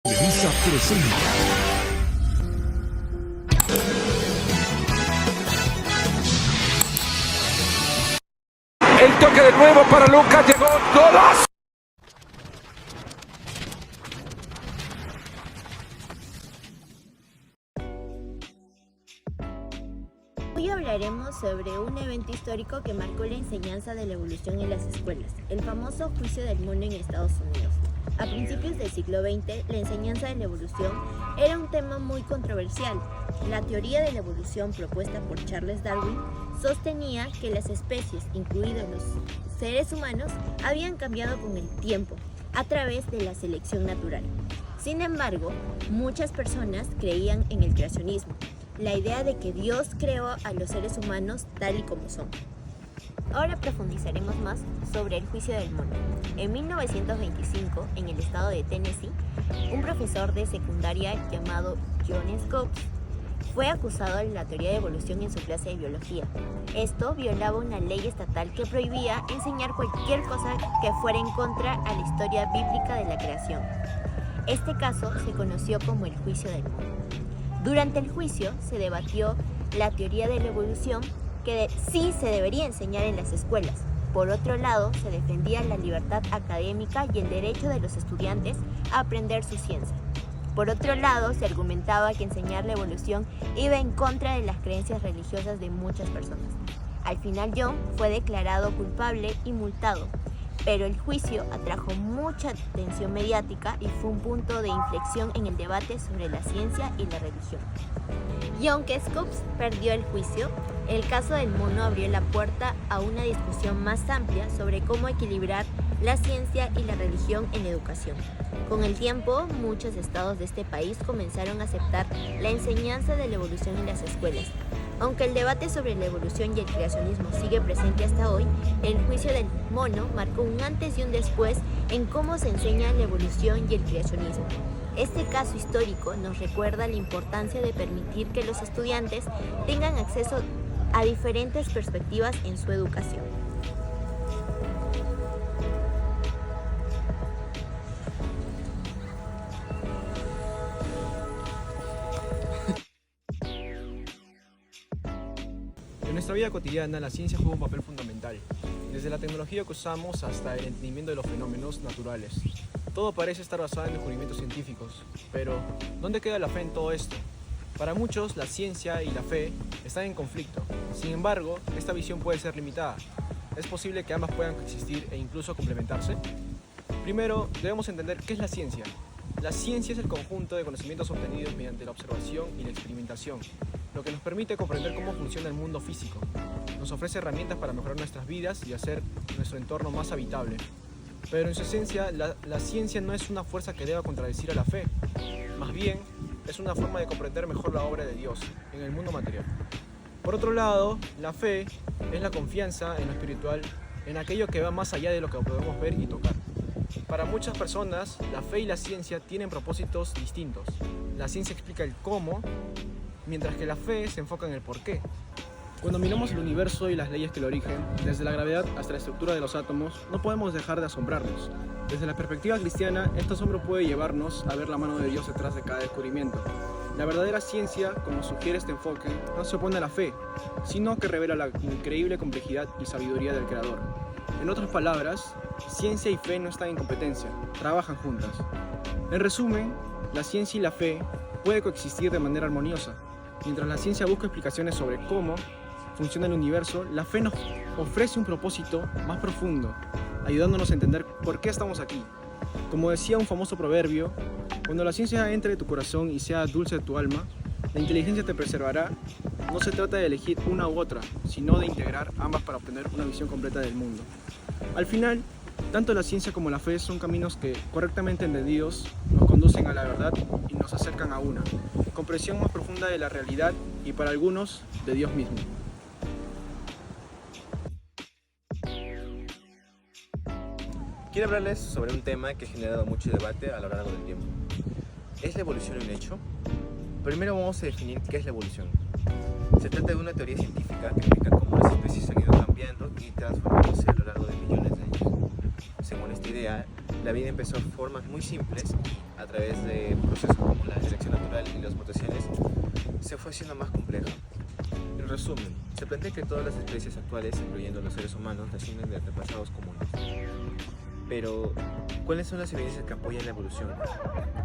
Televisa presenta. El toque de nuevo para Lucas, llegó golazo. Hoy hablaremos sobre un evento histórico que marcó la enseñanza de la evolución en las escuelas, el famoso juicio del mono en Estados Unidos. A principios del siglo XX, la enseñanza de la evolución era un tema muy controversial. La teoría de la evolución propuesta por Charles Darwin sostenía que las especies, incluidos los seres humanos, habían cambiado con el tiempo a través de la selección natural. Sin embargo, muchas personas creían en el creacionismo, la idea de que Dios creó a los seres humanos tal y como son. Ahora profundizaremos más sobre el juicio del mono. En 1925, en el estado de Tennessee, un profesor de secundaria llamado John Scopes fue acusado de la teoría de evolución en su clase de biología. Esto violaba una ley estatal que prohibía enseñar cualquier cosa que fuera en contra a la historia bíblica de la creación. Este caso se conoció como el juicio del mono. Durante el juicio se debatió la teoría de la evolución que sí se debería enseñar en las escuelas. Por otro lado, se defendía la libertad académica y el derecho de los estudiantes a aprender su ciencia. Por otro lado, se argumentaba que enseñar la evolución iba en contra de las creencias religiosas de muchas personas. Al final, John fue declarado culpable y multado, pero el juicio atrajo mucha atención mediática y fue un punto de inflexión en el debate sobre la ciencia y la religión. Y aunque Scopes perdió el juicio, el caso del mono abrió la puerta a una discusión más amplia sobre cómo equilibrar la ciencia y la religión en la educación. Con el tiempo, muchos estados de este país comenzaron a aceptar la enseñanza de la evolución en las escuelas. Aunque el debate sobre la evolución y el creacionismo sigue presente hasta hoy, el juicio del mono marcó un antes y un después en cómo se enseña la evolución y el creacionismo. Este caso histórico nos recuerda la importancia de permitir que los estudiantes tengan acceso a diferentes perspectivas en su educación. En nuestra vida cotidiana, la ciencia juega un papel fundamental, desde la tecnología que usamos hasta el entendimiento de los fenómenos naturales. Todo parece estar basado en descubrimientos científicos, pero ¿dónde queda la fe en todo esto? Para muchos, la ciencia y la fe están en conflicto. Sin embargo, esta visión puede ser limitada. ¿Es posible que ambas puedan coexistir e incluso complementarse? Primero, debemos entender qué es la ciencia. La ciencia es el conjunto de conocimientos obtenidos mediante la observación y la experimentación, lo que nos permite comprender cómo funciona el mundo físico. Nos ofrece herramientas para mejorar nuestras vidas y hacer nuestro entorno más habitable. Pero en su esencia, la ciencia no es una fuerza que deba contradecir a la fe. Más bien, es una forma de comprender mejor la obra de Dios en el mundo material. Por otro lado, la fe es la confianza en lo espiritual, en aquello que va más allá de lo que podemos ver y tocar. Para muchas personas, la fe y la ciencia tienen propósitos distintos. La ciencia explica el cómo, mientras que la fe se enfoca en el por qué. Cuando miramos el universo y las leyes que lo origen, desde la gravedad hasta la estructura de los átomos, no podemos dejar de asombrarnos. Desde la perspectiva cristiana, este asombro puede llevarnos a ver la mano de Dios detrás de cada descubrimiento. La verdadera ciencia, como sugiere este enfoque, no se opone a la fe, sino que revela la increíble complejidad y sabiduría del Creador. En otras palabras, ciencia y fe no están en competencia, trabajan juntas. En resumen, la ciencia y la fe pueden coexistir de manera armoniosa. Mientras la ciencia busca explicaciones sobre cómo funciona el universo, la fe nos ofrece un propósito más profundo, ayudándonos a entender por qué estamos aquí. Como decía un famoso proverbio, cuando la ciencia entre en tu corazón y sea dulce tu alma, la inteligencia te preservará. No se trata de elegir una u otra, sino de integrar ambas para obtener una visión completa del mundo. Al final, tanto la ciencia como la fe son caminos que, correctamente entendidos, nos conducen a la verdad y nos acercan a una comprensión más profunda de la realidad y, para algunos, de Dios mismo. Quiero hablarles sobre un tema que ha generado mucho debate a lo largo del tiempo. ¿Es la evolución un hecho? Primero vamos a definir qué es la evolución. Se trata de una teoría científica que explica cómo las especies han ido cambiando y transformándose a lo largo de millones de años. Según esta idea, la vida empezó de formas muy simples y a través de procesos como la selección natural y las mutaciones se fue haciendo más compleja. En resumen, se plantea que todas las especies actuales, incluyendo los seres humanos, descienden de antepasados comunes. Pero, ¿cuáles son las evidencias que apoyan la evolución?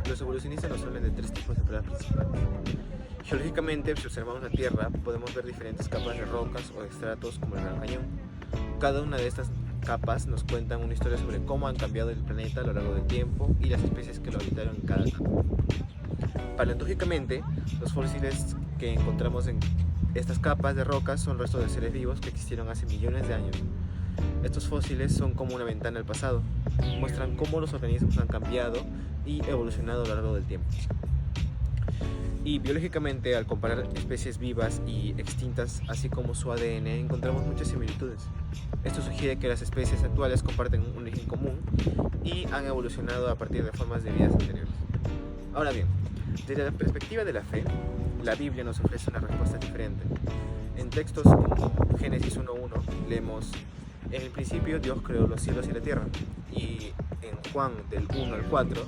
Los evolucionistas nos hablan de 3 tipos de pruebas principales. Geológicamente, si observamos la Tierra, podemos ver diferentes capas de rocas o de estratos como el Gran Cañón. Cada una de estas capas nos cuentan una historia sobre cómo han cambiado el planeta a lo largo del tiempo y las especies que lo habitaron en cada etapa. Paleontológicamente, los fósiles que encontramos en estas capas de rocas son restos de seres vivos que existieron hace millones de años. Estos fósiles son como una ventana al pasado, muestran cómo los organismos han cambiado y evolucionado a lo largo del tiempo. Y biológicamente, al comparar especies vivas y extintas, así como su ADN, encontramos muchas similitudes. Esto sugiere que las especies actuales comparten un origen común y han evolucionado a partir de formas de vidas anteriores. Ahora bien, desde la perspectiva de la fe, la Biblia nos ofrece una respuesta diferente. En textos como Génesis 1:1 leemos: en el principio Dios creó los cielos y la tierra. Y en Juan del 1 al 4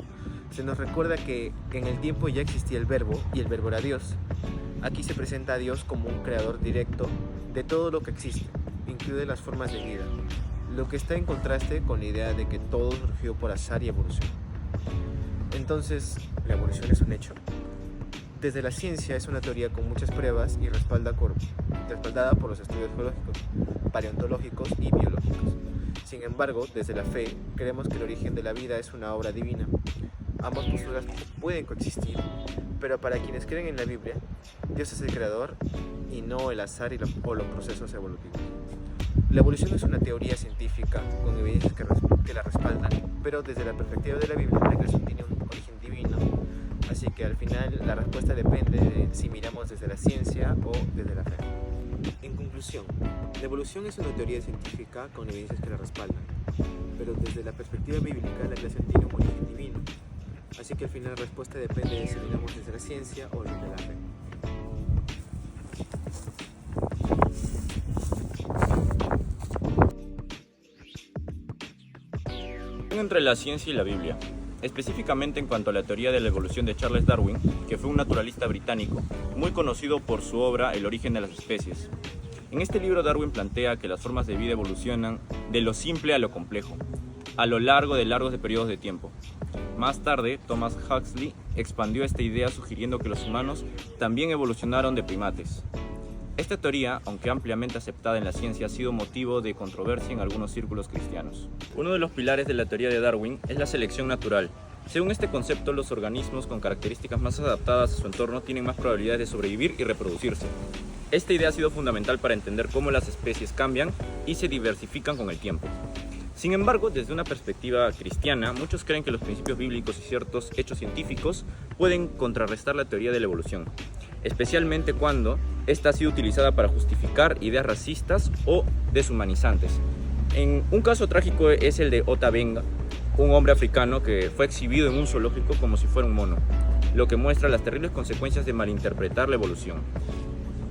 se nos recuerda que en el tiempo ya existía el verbo y el verbo era Dios. Aquí se presenta a Dios como un creador directo de todo lo que existe, incluye las formas de vida, lo que está en contraste con la idea de que todo surgió por azar y evolución. Entonces, ¿la evolución es un hecho? Desde la ciencia es una teoría con muchas pruebas y respaldada por los estudios geológicos, paleontológicos y biológicos. Sin embargo, desde la fe, creemos que el origen de la vida es una obra divina. Ambas posturas pueden coexistir, pero para quienes creen en la Biblia, Dios es el creador y no el azar o los procesos evolutivos. La evolución es una teoría científica con evidencias que la respaldan, pero desde la perspectiva de la Biblia, la creación tiene un origen divino, así que al final la respuesta depende de si miramos desde la ciencia o desde la fe. En conclusión, la evolución es una teoría científica con evidencias que la respaldan, pero desde la perspectiva bíblica la creación tiene un origen divino, así que al final la respuesta depende de si miramos desde la ciencia o desde la fe. Entre la ciencia y la Biblia, específicamente en cuanto a la teoría de la evolución de Charles Darwin, que fue un naturalista británico, muy conocido por su obra El origen de las especies. En este libro Darwin plantea que las formas de vida evolucionan de lo simple a lo complejo, a lo largo de largos periodos de tiempo. Más tarde, Thomas Huxley expandió esta idea sugiriendo que los humanos también evolucionaron de primates. Esta teoría, aunque ampliamente aceptada en la ciencia, ha sido motivo de controversia en algunos círculos cristianos. Uno de los pilares de la teoría de Darwin es la selección natural. Según este concepto, los organismos con características más adaptadas a su entorno tienen más probabilidades de sobrevivir y reproducirse. Esta idea ha sido fundamental para entender cómo las especies cambian y se diversifican con el tiempo. Sin embargo, desde una perspectiva cristiana, muchos creen que los principios bíblicos y ciertos hechos científicos pueden contrarrestar la teoría de la evolución, especialmente cuando esta ha sido utilizada para justificar ideas racistas o deshumanizantes. Un caso trágico es el de Ota Benga, un hombre africano que fue exhibido en un zoológico como si fuera un mono, lo que muestra las terribles consecuencias de malinterpretar la evolución.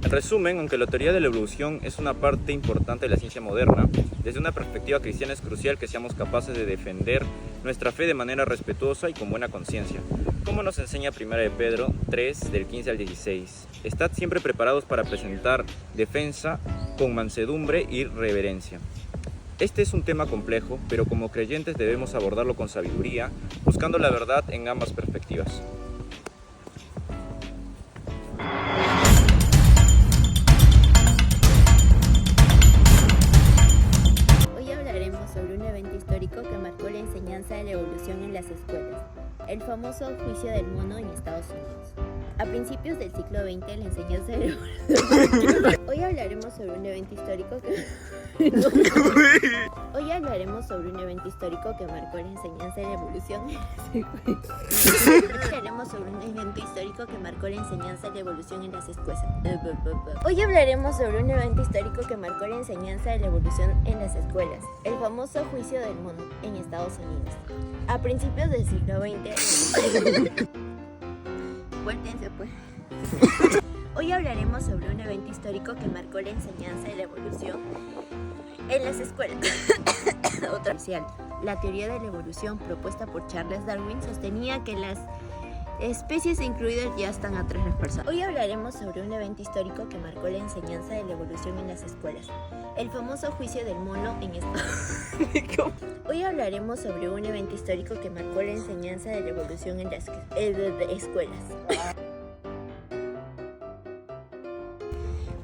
En resumen, aunque la teoría de la evolución es una parte importante de la ciencia moderna, desde una perspectiva cristiana es crucial que seamos capaces de defender nuestra fe de manera respetuosa y con buena conciencia, como nos enseña 1 de Pedro 3, del 15 al 16. Estad siempre preparados para presentar defensa con mansedumbre y reverencia. Este es un tema complejo, pero como creyentes debemos abordarlo con sabiduría, buscando la verdad en ambas perspectivas. Hoy hablaremos sobre un evento histórico que marcó la enseñanza de la evolución en las escuelas, el famoso juicio del mono en Estados Unidos. A principios del siglo XX, la enseñanza de la evolución... Hoy hablaremos sobre un evento histórico que... Hoy hablaremos sobre un evento histórico que marcó la enseñanza de la evolución. Hablaremos sobre un evento histórico que marcó la enseñanza de la evolución en las escuelas. Hoy hablaremos sobre un evento histórico que marcó la enseñanza de la evolución en las escuelas, el famoso juicio del mono en Estados Unidos. A principios del siglo XX. Vuéltense pues. Hoy hablaremos sobre un evento histórico que marcó la enseñanza de la evolución en las escuelas. Otra. la teoría de la evolución propuesta por Charles Darwin sostenía que las especies incluidas ya están atrás de las personas. Hoy hablaremos sobre un evento histórico que marcó la enseñanza de la evolución en las escuelas, el famoso juicio del mono en Estados Hoy hablaremos sobre un evento histórico que marcó la enseñanza de la evolución en las escuelas.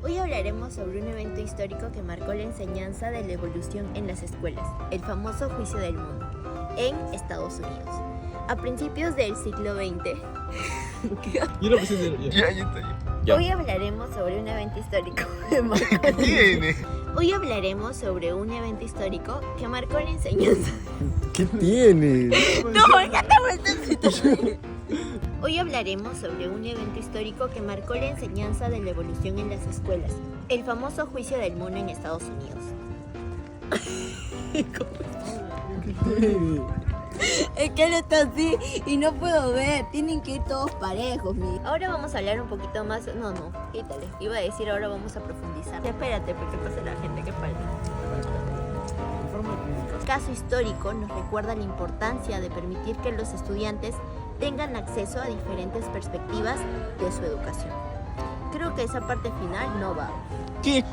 Hoy hablaremos sobre un evento histórico que marcó la enseñanza de la evolución en las escuelas, el famoso juicio del mono en Estados Unidos. A principios del siglo XX. Yo lo presenté. Ya. Hoy hablaremos sobre un evento histórico que marcó ¿Qué tiene? Hoy hablaremos sobre un evento histórico que marcó la enseñanza. ¿Qué tiene? No, ya te vueltas. Hoy hablaremos sobre un evento histórico que marcó la enseñanza de la evolución en las escuelas, el famoso juicio del mono en Estados Unidos. Es que él está así y no puedo ver, tienen que ir todos parejos. Ahora vamos a hablar un poquito más, no, quítale, iba a decir ahora vamos a profundizar. Espérate, porque pasa la gente que falta. El caso histórico nos recuerda la importancia de permitir que los estudiantes tengan acceso a diferentes perspectivas de su educación. Creo que esa parte final no va. ¿Qué?